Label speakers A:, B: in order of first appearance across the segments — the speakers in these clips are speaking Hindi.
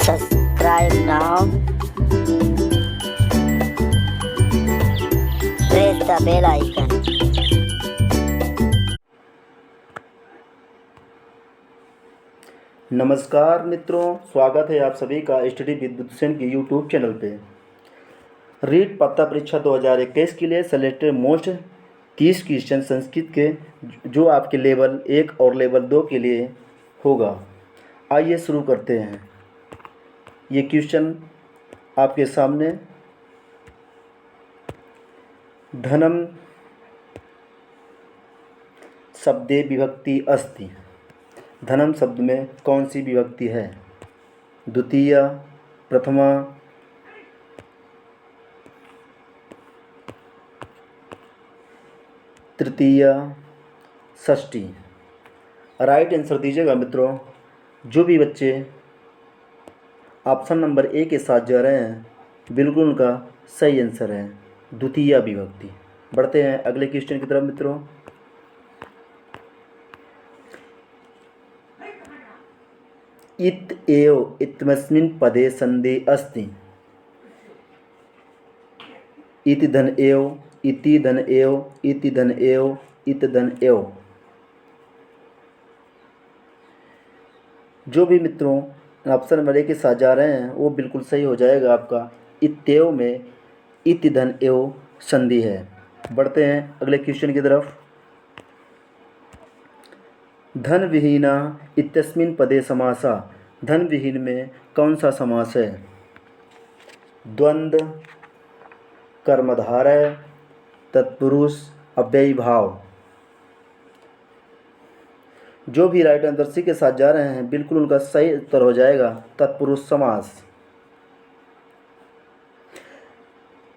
A: Subscribe now. Press the bell icon.
B: नमस्कार मित्रों, स्वागत है आप सभी का स्टडी विद बुद्धसेन की यूट्यूब चैनल पे। रीट पत्ता परीक्षा 2021 के लिए सेलेक्टेड मोस्ट 30 क्वेश्चन संस्कृत के जो आपके लेवल 1 और लेवल 2 के लिए होगा। आइए शुरू करते हैं। ये क्वेश्चन आपके सामने। धनम शब्दे विभक्ति अस्ति। धनम शब्द में कौन सी विभक्ति है? द्वितीया, प्रथमा, तृतीया, षष्ठी। राइट आंसर दीजिएगा मित्रों। जो भी बच्चे ऑप्शन नंबर ए के साथ जा रहे हैं बिल्कुल उनका सही आंसर है द्वितीया विभक्ति। बढ़ते हैं अगले क्वेश्चन की तरफ मित्रों। इत एव इत्यस्मिन् पदे संधि अस्ति। इति धन एव, इति धन एव, इति धन एव, इत धन एव। जो भी मित्रों ऑप्शन नंबर ए के साथ जा रहे हैं वो बिल्कुल सही हो जाएगा आपका। इत्येव में इति धन एव संधि है। बढ़ते हैं अगले क्वेश्चन की तरफ। धन विहीना इत्यस्मिन् पदे समासा। धन विहीन में कौन सा समास है? द्वंद्व, कर्मधारय, तत्पुरुष, अव्ययी भाव। जो भी राइट आंसर सी के साथ जा रहे हैं बिल्कुल उनका सही उत्तर हो जाएगा तत्पुरुष समास।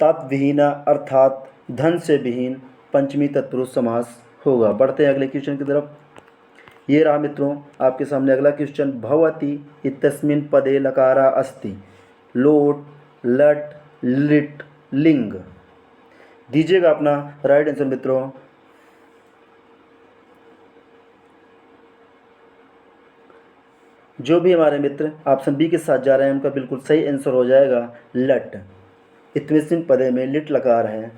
B: तत्विहीना अर्थात धन से विहीन पंचमी तत्पुरुष समास होगा। बढ़ते हैं अगले क्वेश्चन की तरफ। ये रहा मित्रों आपके सामने अगला क्वेश्चन। भवति इत्यस्मिन् पदे लकारा अस्ति। लोट, लट, लिट, लिंग। दीजिएगा अपना राइट आंसर मित्रों। जो भी हमारे मित्र ऑप्शन बी के साथ जा रहे हैं उनका बिल्कुल सही आंसर हो जाएगा लट। इत्यस्मिन् पदे में लिट लकार है।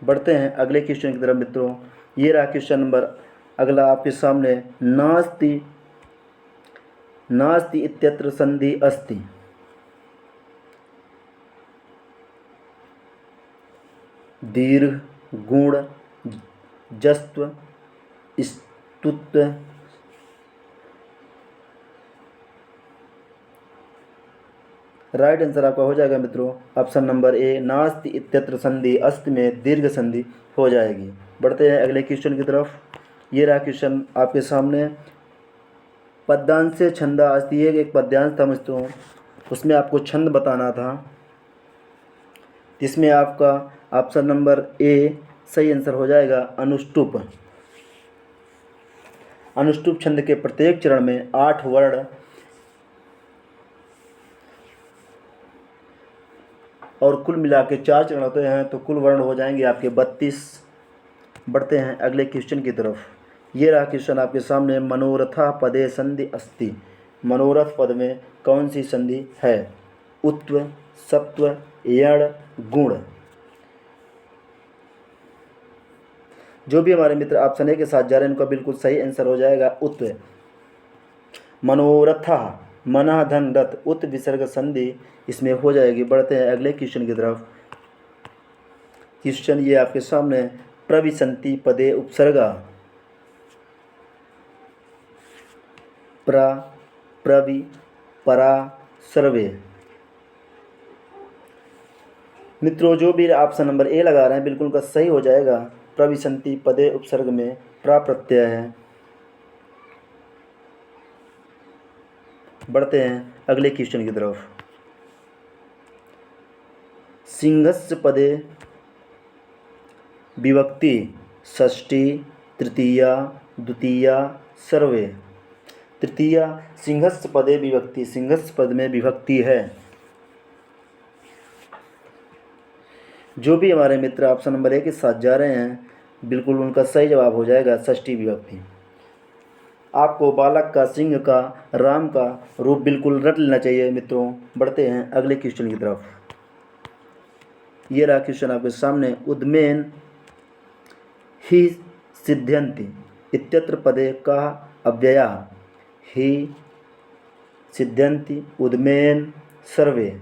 B: बढ़ते हैं अगले क्वेश्चन की तरफ मित्रों। ये रहा क्वेश्चन नंबर अगला आपके सामने। नास्ति नास्ति इत्यत्र संधि अस्ति। दीर्घ, गुण, जस्त्व, स्तुत्व। राइट आंसर आपका हो जाएगा मित्रों ऑप्शन नंबर ए। नास्ति इत्यत्र संधि अस्ति में दीर्घ संधि हो जाएगी। बढ़ते हैं अगले क्वेश्चन की तरफ। ये रहा क्वेश्चन आपके सामने। पद्यांश से छंदा अस्ति। ये एक पद्यांश था मित्रों, उसमें आपको छंद बताना था जिसमें आपका ऑप्शन नंबर ए सही आंसर हो जाएगा अनुष्टुप। अनुष्टुप छंद के प्रत्येक चरण में 8 वर्ण और कुल मिला के 4 चरण होते हैं तो कुल वर्ण हो जाएंगे आपके 32। बढ़ते हैं अगले क्वेश्चन की तरफ। ये रहा क्वेश्चन आपके सामने। मनोरथा पदे संधि अस्ति। मनोरथ पद में कौन सी संधि है? उत्व, सत्व, यण, गुण। जो भी हमारे मित्र ऑप्शन ए के साथ जा रहे हैं उनका बिल्कुल सही आंसर हो जाएगा उत्व। मनोरथा, मनः धन रथ, उत विसर्ग संधि इसमें हो जाएगी। बढ़ते हैं अगले क्वेश्चन की तरफ। क्वेश्चन ये आपके सामने। प्रविशन्ति पदे उपसर्गा। प्र, प्रवि, परा, सर्वे। मित्रों जो भी ऑप्शन नंबर ए लगा रहे हैं बिल्कुल उनका सही हो जाएगा। प्रविशन्ति पदे उपसर्ग में प्रा प्रत्यय है। बढ़ते हैं अगले क्वेश्चन की तरफ। सिंहस्य पदे विभक्ति षष्ठी, तृतीया, द्वितीया, सर्वे। तृतीया सिंहस्य पदे विभक्ति। सिंहस्य पद में विभक्ति है। जो भी हमारे मित्र ऑप्शन नंबर ए के साथ जा रहे हैं बिल्कुल उनका सही जवाब हो जाएगा षष्ठी विभक्ति। आपको बालक का, सिंह का, राम का रूप बिल्कुल रट लेना चाहिए मित्रों। बढ़ते हैं अगले क्वेश्चन की तरफ। ये रहा क्वेश्चन आपके सामने। उद्मेन ही सिद्ध्यन्ति इत्यत्र पदे का अव्यया ही सिद्ध्यन्ति उद्मेन सर्वे।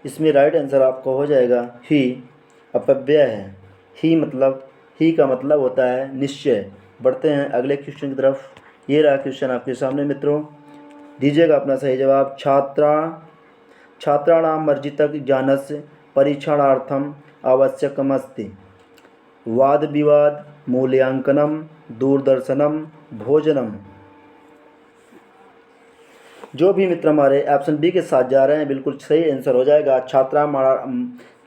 B: इसमें राइट आंसर आपका हो जाएगा ही अपव्यय है। ही का मतलब होता है निश्चय। बढ़ते हैं अगले क्वेश्चन की तरफ। ये रहा क्वेश्चन आपके सामने मित्रों। दीजिएगा अपना सही जवाब। छात्राणां मर्जितक ज्ञानस्य परीक्षणार्थम आवश्यकमस्ति वाद विवाद मूल्यांकनम दूरदर्शनम भोजनम। जो भी मित्र हमारे ऑप्शन बी के साथ जा रहे हैं बिल्कुल सही आंसर हो जाएगा।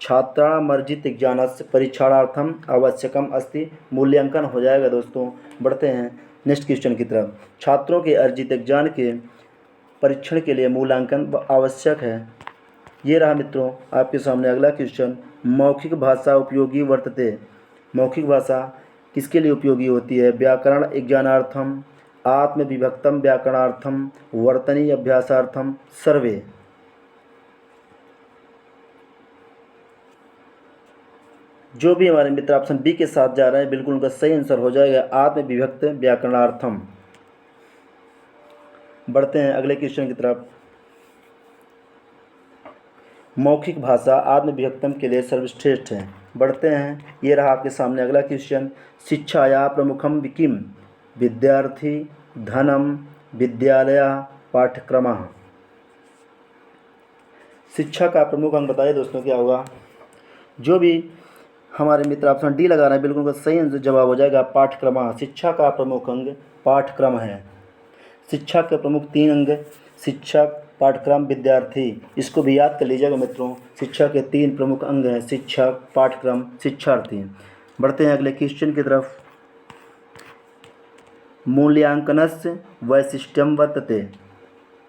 B: छात्रामर्जित ज्ञानस्य परीक्षणार्थम आवश्यकम अस्ति मूल्यांकन हो जाएगा दोस्तों। बढ़ते हैं नेक्स्ट क्वेश्चन की तरफ। छात्रों के अर्जित ज्ञान के परीक्षण के लिए मूल्यांकन आवश्यक है। ये रहा मित्रों आपके सामने अगला क्वेश्चन। मौखिक भाषा उपयोगी वर्तते। मौखिक भाषा किसके लिए उपयोगी होती है? व्याकरण ज्ञानार्थम, आत्मविभक्तम व्याकरणार्थम, वर्तनी अभ्यासार्थम, सर्वे। जो भी हमारे मित्र ऑप्शन बी के साथ जा रहे हैं बिल्कुल उनका सही आंसर हो जाएगा आत्मविभक्त व्याकरणार्थम। बढ़ते हैं अगले क्वेश्चन की तरफ। मौखिक भाषा आत्मविभक्तम के लिए सर्वश्रेष्ठ है। बढ़ते हैं ये रहा आपके सामने अगला क्वेश्चन। शिक्षाया प्रमुखम किम? विद्यार्थी, धनम, विद्यालय, पाठ्यक्रमः। शिक्षा का प्रमुख अंग बताइए दोस्तों क्या होगा? जो भी हमारे मित्र ऑप्शन डी लगा रहे हैं बिल्कुल उनका सही जवाब हो जाएगा पाठ्यक्रम। शिक्षा का प्रमुख अंग पाठ्यक्रम है। शिक्षा के प्रमुख 3 अंग शिक्षक, पाठ्यक्रम, विद्यार्थी। इसको भी याद कर लीजिएगा मित्रों। शिक्षा के 3 प्रमुख अंग हैं शिक्षक, पाठ्यक्रम, शिक्षार्थी। बढ़ते हैं अगले क्वेश्चन की तरफ। मूल्यांकनस्य वैशिष्ट्यं वर्तते।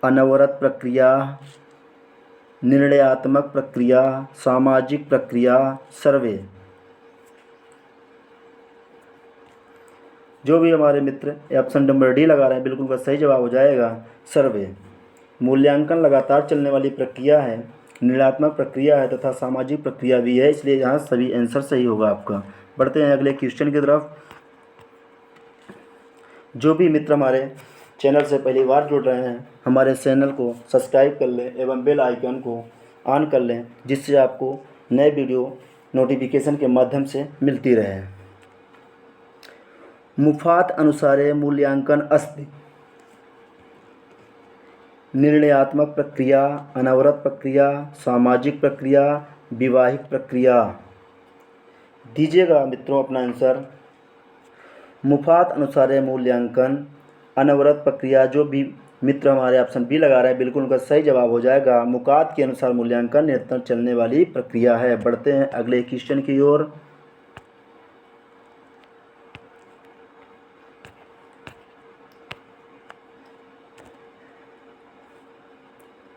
B: अनवरत प्रक्रिया, निर्णयात्मक प्रक्रिया, सामाजिक प्रक्रिया, सर्वे। जो भी हमारे मित्र ऑप्शन नंबर डी लगा रहे हैं बिल्कुल उनका सही जवाब हो जाएगा सर्वे। मूल्यांकन लगातार चलने वाली प्रक्रिया है, निर्णयात्मक प्रक्रिया है तथा सामाजिक प्रक्रिया भी है, इसलिए यहाँ सभी आंसर सही होगा आपका। बढ़ते हैं अगले क्वेश्चन की तरफ। जो भी मित्र हमारे चैनल से पहली बार जुड़ रहे हैं हमारे चैनल को सब्सक्राइब कर लें एवं बेल आइकन को ऑन कर लें, जिससे आपको नए वीडियो नोटिफिकेशन के माध्यम से मिलती रहे। मुफात अनुसारे मूल्यांकन अस्ति। निर्णयात्मक प्रक्रिया, अनवरत प्रक्रिया, सामाजिक प्रक्रिया, विवाहिक प्रक्रिया। दीजिएगा मित्रों अपना आंसर। मुफात अनुसारे मूल्यांकन, अनवरत प्रक्रिया। जो भी मित्र हमारे ऑप्शन बी लगा रहे हैं बिल्कुल उनका सही जवाब हो जाएगा मुकात के अनुसार मूल्यांकन निरंतर चलने वाली प्रक्रिया है। बढ़ते हैं अगले क्वेश्चन की ओर।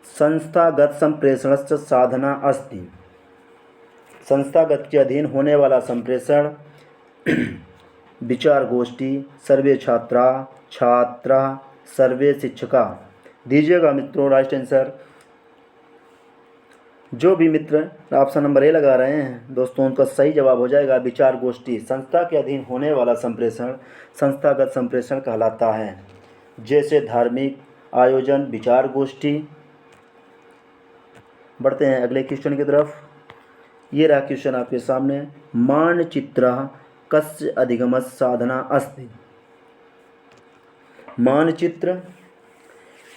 B: संस्थागत संप्रेषणस्य साधना अस्ति। संस्थागत के अधीन होने वाला संप्रेषण विचार गोष्ठी, सर्वे छात्रा, सर्वे शिक्षका। दीजिएगा मित्रों राइट आंसर। जो भी मित्र ऑप्शन नंबर ए लगा रहे हैं दोस्तों उनका सही जवाब हो जाएगा विचार गोष्ठी। संस्था के अधीन होने वाला संप्रेषण संस्थागत संप्रेषण कहलाता है। जैसे धार्मिक आयोजन, विचार गोष्ठी। बढ़ते हैं अगले क्वेश्चन की तरफ। ये रहा क्वेश्चन आपके सामने। मानचित्रः कस्य अधिगमस्य साधना अस्ति। मानचित्र,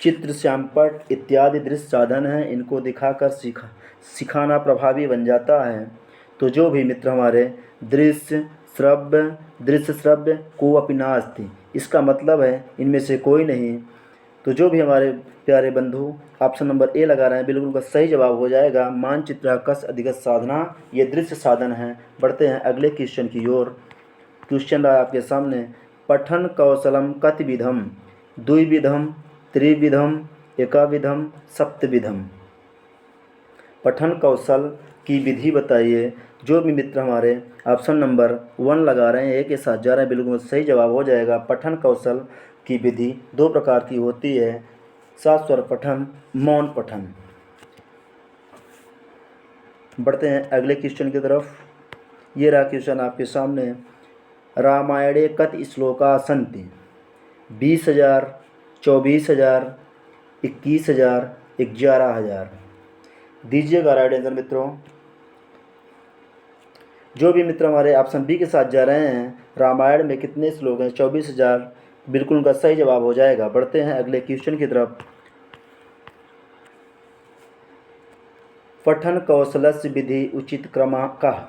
B: चित्र, श्यामपट्ट इत्यादि दृश्य साधन हैं, इनको दिखाकर सिखाना प्रभावी बन जाता है। तो जो भी मित्र हमारे दृश्य श्रव्य को अपि नास्ति, इसका मतलब है इनमें से कोई नहीं। तो जो भी हमारे प्यारे बंधु ऑप्शन नंबर ए लगा रहे हैं बिल्कुल का सही जवाब हो जाएगा मानचित्र कस्य अधिगत साधना, ये दृश्य साधन है। बढ़ते हैं अगले क्वेश्चन की ओर। क्वेश्चन रहा आपके सामने। पठन कौशलम कतिविधम? द्विविधम, त्रिविधम, एकविधम, सप्तविधम। पठन कौशल की विधि बताइए। जो भी मित्र हमारे ऑप्शन नंबर 1 लगा रहे हैं, एक के साथ जा रहे हैं, बिल्कुल सही जवाब हो जाएगा। पठन कौशल की विधि 2 प्रकार की होती है, सात स्वर पठन, मौन पठन। बढ़ते हैं अगले क्वेश्चन की तरफ। ये रहा क्वेश्चन आपके सामने। रामायणे कति श्लोका सन्ति? 20,000, 24,000, 21,000, 11,000। दीजिएगा राइट आंसर मित्रों। जो भी मित्र हमारे ऑप्शन बी के साथ जा रहे हैं, रामायण में कितने श्लोक हैं? 24,000, बिल्कुल उनका सही जवाब हो जाएगा। बढ़ते हैं अगले क्वेश्चन की तरफ। पठन कौशलस्य विधि उचित क्रमांकः?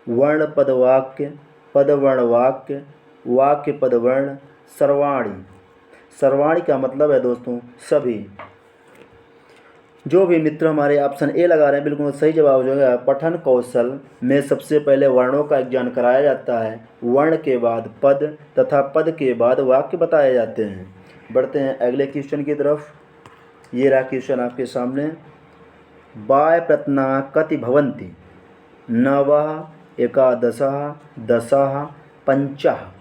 B: वर्ण पद वाक्य, पद वर्ण वाक्य, वाक्य पद वर्ण, सर्वाणी। सर्वाणी का मतलब है दोस्तों सभी। जो भी मित्र हमारे ऑप्शन ए लगा रहे हैं, बिल्कुल सही जवाब हो जाएगा। पठन कौशल में सबसे पहले वर्णों का ज्ञान कराया जाता है, वर्ण के बाद पद तथा पद के बाद वाक्य बताए जाते हैं। बढ़ते हैं अगले क्वेश्चन की तरफ। ये रहा क्वेश्चन आपके सामने। बाह्य प्रत्ना कति भवन्ति? 9, 11, 10, 15।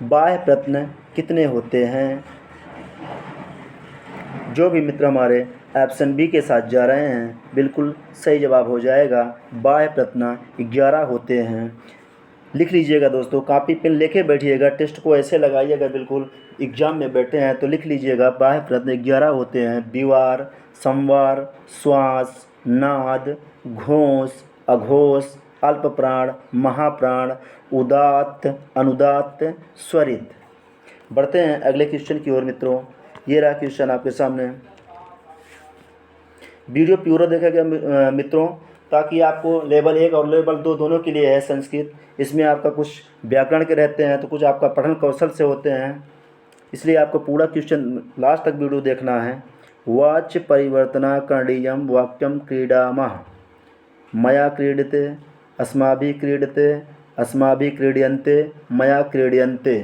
B: बाह्य प्रत्न कितने होते हैं? जो भी मित्र हमारे ऑप्शन बी के साथ जा रहे हैं, बिल्कुल सही जवाब हो जाएगा। बाह्य प्रत्न 11 होते हैं। लिख लीजिएगा दोस्तों, कॉपी पेन लेके बैठिएगा, टेस्ट को ऐसे लगाइएगा, बिल्कुल एग्जाम में बैठे हैं तो लिख लीजिएगा। बाह्य प्रत्न 11 होते हैं। विवार, संवार, श्वास, नाद, घोष, अघोष, अल्प प्राण, महाप्राण, उदात्त, अनुदात्त, स्वरित। बढ़ते हैं अगले क्वेश्चन की ओर मित्रों। ये रहा क्वेश्चन आपके सामने। वीडियो पूरा देखेगा मित्रों, ताकि आपको लेवल 1 और लेवल 2 दोनों के लिए है संस्कृत। इसमें आपका कुछ व्याकरण के रहते हैं तो कुछ आपका पठन कौशल से होते हैं, इसलिए आपको पूरा क्वेश्चन लास्ट तक वीडियो देखना है। वाच्य परिवर्तना करणीयम वाक्यम क्रीडामः। मया क्रीडते, अस्माभिः क्रीडते, अस्माभिः क्रीड्यन्ते, मया क्रीड्यन्ते।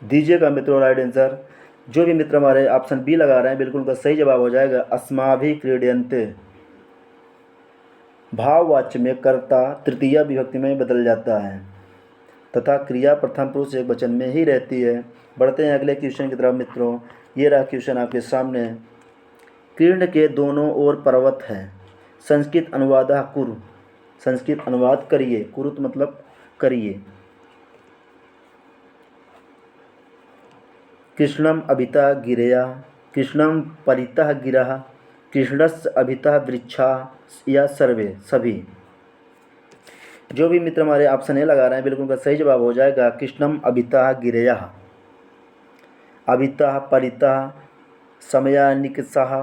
B: दीजिएगा मित्रों राइट आंसर। जो भी मित्र हमारे ऑप्शन बी लगा रहे हैं, बिल्कुल उनका सही जवाब हो जाएगा। अस्माभिः क्रीड्यन्ते। भाववाच्य में कर्ता तृतीया विभक्ति में बदल जाता है तथा क्रिया प्रथम पुरुष एक वचन में ही रहती है। बढ़ते हैं अगले क्वेश्चन की तरफ मित्रों। ये रहा क्वेश्चन आपके सामने। कृष्ण के दोनों ओर पर्वत है, संस्कृत अनुवादः कुरु। संस्कृत अनुवाद करिए। कुरुत मतलब करिए। कृष्णम अभिता गिरया, कृष्णम परितः गिरः, कृष्णस्य अभितः वृक्षा या सर्वे सभी। जो भी मित्र हमारे ऑप्शन ए लगा रहे हैं, बिल्कुल उनका सही जवाब हो जाएगा। कृष्णम अभितः गिरया। अभितः परितः समयानिकषः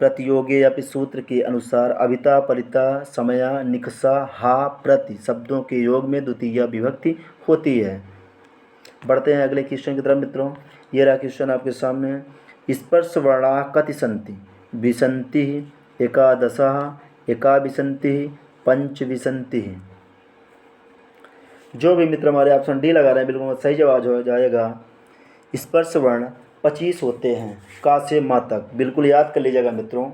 B: प्रतियोगे अपि सूत्र के अनुसार अभितः परितः समया निकषा हा प्रति शब्दों के योग में द्वितीय विभक्ति होती है। बढ़ते हैं अगले क्वेश्चन की तरफ मित्रों। ये रहा क्वेश्चन आपके सामने। स्पर्श वर्णा कति सन्ति? 20, 11, 21, 25। जो भी मित्र हमारे ऑप्शन डी लगा रहे हैं, बिल्कुल सही जवाब हो जाएगा। स्पर्श वर्ण 25 होते हैं, का से माँ तक। बिल्कुल याद कर लीजिएगा मित्रों,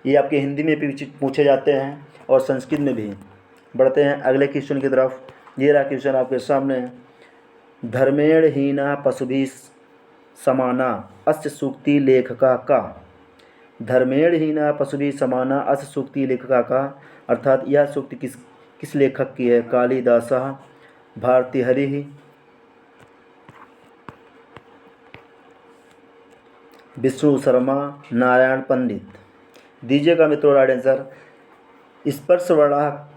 B: ये आपके हिंदी में भी पूछे जाते हैं और संस्कृत में भी। बढ़ते हैं अगले क्वेश्चन की तरफ। ये रहा क्वेश्चन आपके सामने। धर्मेण हीना पशुभिः समाना अस्य सूक्ति लेखका का। धर्मेण हीना पशुभिः समाना अस्य सूक्ति लेखका का, अर्थात यह सूक्ति किस लेखक की है? कालिदासः, भारतीहरिः, विष्णु शर्मा, नारायण पंडित। दीजिएगा मित्रों राइट आंसर। स्पर्श वर्णा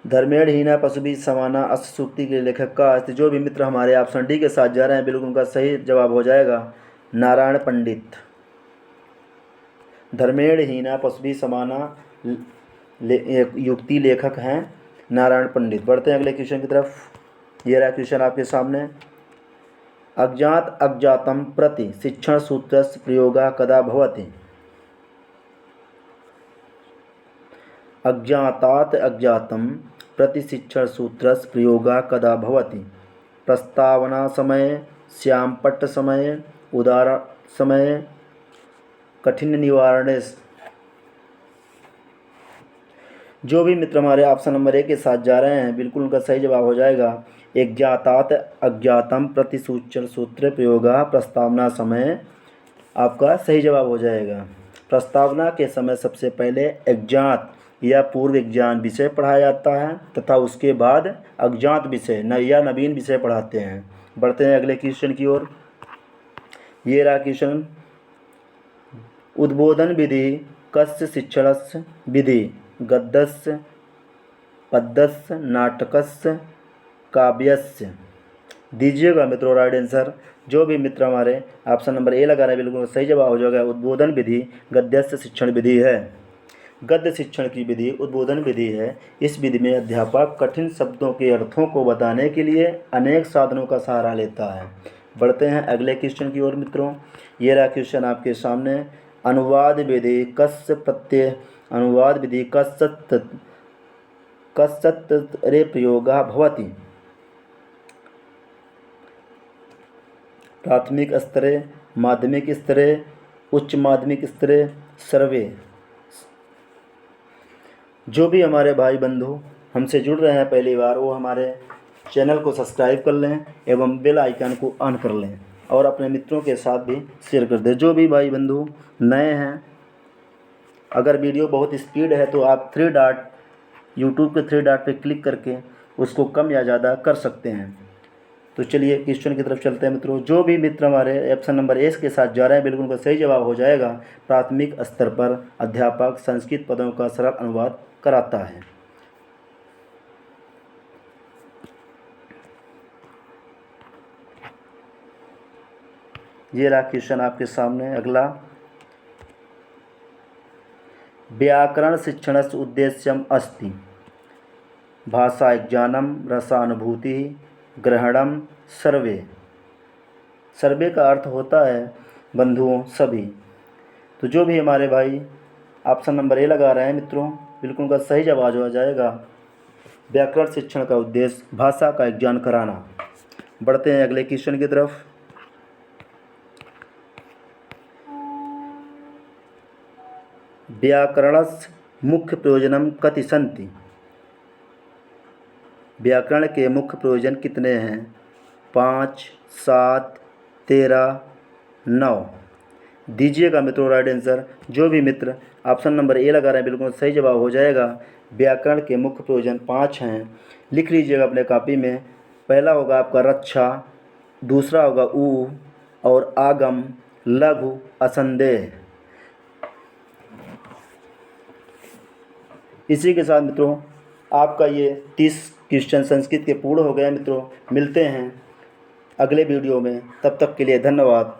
B: धर्मेण हीना पशुभिः समाना अस्य सूक्ति के लेखक का। जो भी मित्र हमारे ऑप्शन डी के साथ जा रहे हैं, बिल्कुल उनका सही जवाब हो जाएगा नारायण पंडित। धर्मेण हीना पशुभिः समाना युक्ति लेखक हैं नारायण पंडित। बढ़ते हैं अगले क्वेश्चन की तरफ। ये रहा क्वेश्चन आपके सामने। अज्ञात अज्ञातम प्रति शिक्षण सूत्रस्य प्रयोगः कदा भवति? अज्ञातात् अज्ञातं प्रतिशिक्षणसूत्रस्य प्रयोगः कदा भवति? प्रस्तावना समये, श्यामपट्ट समये, उदाहरण समये, कठिन निवारणे। जो भी मित्र हमारे ऑप्शन नंबर 1 के साथ जा रहे हैं बिल्कुल उनका सही जवाब हो जाएगा अज्ञातात् अज्ञातम प्रतिसूचन सूत्र प्रयोगः प्रस्तावना समय। आपका सही जवाब हो जाएगा। प्रस्तावना के समय सबसे पहले अज्ञात या पूर्व ज्ञान विषय पढ़ाया जाता है तथा उसके बाद अज्ञात विषय या नवीन विषय पढ़ाते हैं। बढ़ते हैं अगले क्वेश्चन की ओर। ये रहा क्वेश्चन। उद्बोधन विधि कस्य शिक्षणस्य विधि? गद्यस्य, पद्यस्य, नाटकस्य, काव्यस्य। दीजिएगा मित्रों राइट आंसर। जो भी मित्र हमारे ऑप्शन नंबर ए लगा रहे हैं बिल्कुल सही जवाब हो जाएगा। उद्बोधन विधि गद्यस्य शिक्षण विधि है। गद्य शिक्षण की विधि उद्बोधन विधि है। इस विधि में अध्यापक कठिन शब्दों के अर्थों को बताने के लिए अनेक साधनों का सहारा लेता है। बढ़ते हैं अगले क्वेश्चन की ओर मित्रों। ये रहा क्वेश्चन आपके सामने। अनुवाद विधि कस्य प्रत्यय अनुवाद विधि कस्यत्रे प्रयोगः भवति? प्राथमिक स्तरे, माध्यमिक स्तरे, उच्च माध्यमिक स्तरे, सर्वे। जो भी हमारे भाई बंधु हमसे जुड़ रहे हैं पहली बार वो हमारे चैनल को सब्सक्राइब कर लें एवं बेल आइकन को ऑन कर लें और अपने मित्रों के साथ भी शेयर कर दें। जो भी भाई बंधु नए हैं, अगर वीडियो बहुत स्पीड है तो आप यूट्यूब के 3 डॉट पे क्लिक करके उसको कम या ज़्यादा कर सकते हैं। तो चलिए क्वेश्चन की तरफ चलते हैं मित्रों। जो भी मित्र हमारे ऑप्शन नंबर ए के साथ जा रहे हैं बिल्कुल उनका सही जवाब हो जाएगा। प्राथमिक स्तर पर अध्यापक संस्कृत पदों का सरल अनुवाद कराता है। ये रहा क्वेश्चन आपके सामने अगला। व्याकरण शिक्षणस्य उद्देश्यम् अस्ति? भाषा ज्ञानम, रसानुभूति, ग्रहणम, सर्वे। सर्वे का अर्थ होता है बंधुओं सभी। तो जो भी हमारे भाई ऑप्शन नंबर ए लगा रहे हैं मित्रों बिल्कुल उनका सही जवाब हो जाएगा। व्याकरण शिक्षण का उद्देश्य भाषा का ज्ञान कराना। बढ़ते हैं अगले क्वेश्चन की तरफ। व्याकरणस्य मुख्य प्रयोजनम कति सन्ति? व्याकरण के मुख्य प्रयोजन कितने हैं? 5, 7, 13, 9। दीजिएगा मित्रों राइट आंसर। जो भी मित्र ऑप्शन नंबर ए लगा रहे हैं बिल्कुल सही जवाब हो जाएगा। व्याकरण के मुख्य प्रयोजन 5 हैं। लिख लीजिएगा अपने कॉपी में। पहला होगा आपका रक्षा, दूसरा होगा ऊ और आगम, लघु, असंदेह। इसी के साथ मित्रों आपका ये 30 क्वेश्चन संस्कृत के पूर्ण हो गए मित्रों। मिलते हैं अगले वीडियो में, तब तक के लिए धन्यवाद।